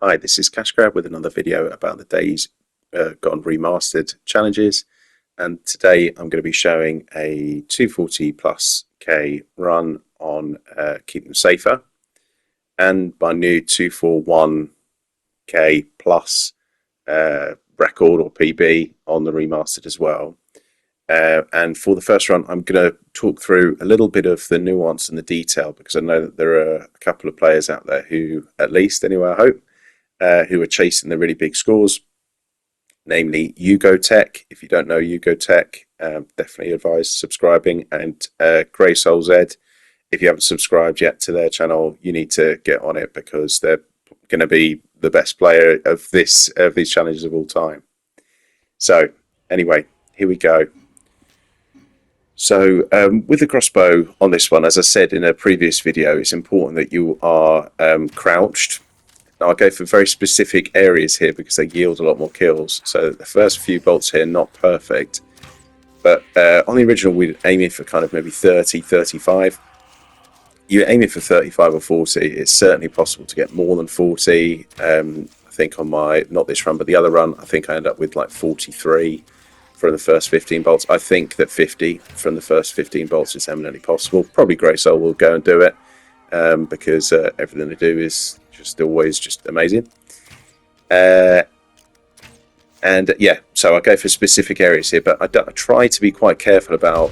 Hi, this is Cash Grab with another video about the Days Gone Remastered challenges, and today I'm going to be showing a 240 plus K run on Keep Them Safer and my new 241K plus record or PB on the Remastered as well. And for the first run, I'm going to talk through a little bit of the nuance and the detail, because I know that there are a couple of players out there who, at least anyway I hope, who are chasing the really big scores, namely Yugo Tech. If you don't know Yugo Tech, definitely advise subscribing. And Grey Soul Z, if you haven't subscribed yet to their channel, you need to get on it, because they're going to be the best player of these challenges of all time. So anyway, here we go. So with the crossbow on this one, as I said in a previous video, it's important that you are crouched. Now, I go for very specific areas here because they yield a lot more kills. So the first few bolts here, not perfect. But on the original, we're aiming for kind of maybe 30, 35. You're aiming for 35 or 40. It's certainly possible to get more than 40. I think on my, not this run, but the other run, I think I end up with like 43 from the first 15 bolts. I think that 50 from the first 15 bolts is eminently possible. Probably Grey Soul will go and do it because everything they do is just always just amazing. And yeah, so I go for specific areas here, but I try to be quite careful about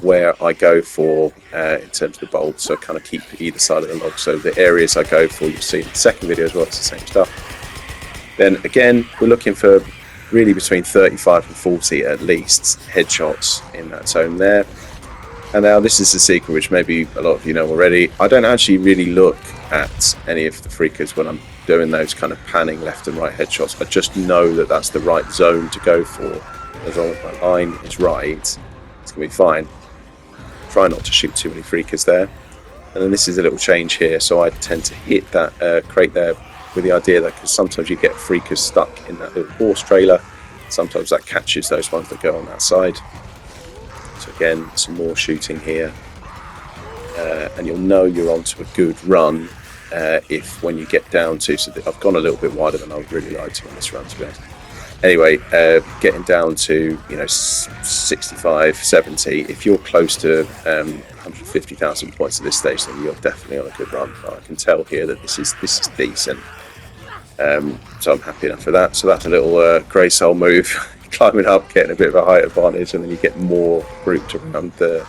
where I go for in terms of the bolts. So I kind of keep either side of the log. So the areas I go for, you'll see in the second video as well, it's the same stuff. Then again, we're looking for really between 35 and 40 at least headshots in that zone there. And now this is the secret, which maybe a lot of you know already. I don't actually really look at any of the freakers when I'm doing those kind of panning left and right headshots. I just know that that's the right zone to go for. As long as my line is right, it's going to be fine. Try not to shoot too many freakers there. And then this is a little change here, so I tend to hit that crate there with the idea that, because sometimes you get freakers stuck in that little horse trailer, sometimes that catches those ones that go on that side. So again, some more shooting here, and you'll know you're onto a good run if when you get down to, so I've gone a little bit wider than I would really like to on this run, to be honest. Anyway, getting down to 65, 70, if you're close to 150,000 points at this stage, then you're definitely on a good run. I can tell here that this is decent, so I'm happy enough for that. So that's a little Grey Soul move. Climbing up, getting a bit of a height advantage, and then you get more grouped around the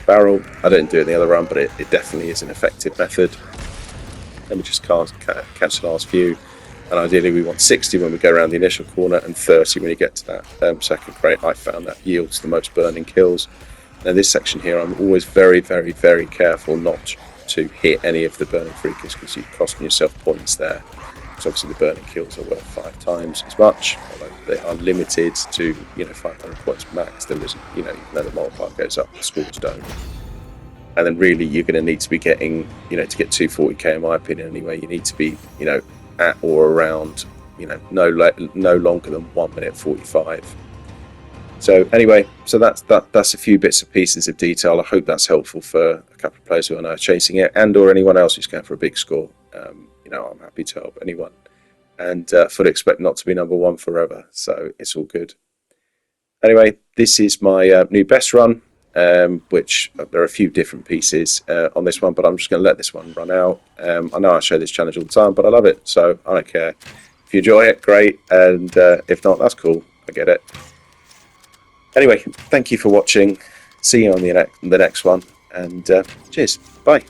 barrel. I didn't do it in the other run, but it definitely is an effective method. Let me just catch the last few, and ideally we want 60 when we go around the initial corner and 30 when you get to that second crate. I found that yields the most burning kills. Now this section here, I'm always very, very, very careful not to hit any of the burning freakers, because you're costing yourself points there. So obviously the burning kills are worth 5 times as much, although they are limited to 500 points max. There isn't, even though the multiplier goes up, the scores don't. And then really you're going to need to be getting, to get 240k in my opinion anyway, you need to be, at or around, no longer than 1 minute 45. So anyway, so that's a few bits and pieces of detail. I hope that's helpful for a couple of players who are now chasing it, and or anyone else who's going for a big score. I'm happy to help anyone, and fully expect not to be number one forever, so it's all good. Anyway, this is my new best run, which there are a few different pieces on this one, but I'm just going to let this one run out. I know I show this challenge all the time, but I love it, so I don't care. If you enjoy it, great, and if not, that's cool, I get it. Anyway, thank you for watching. See you on the next one, and cheers, bye.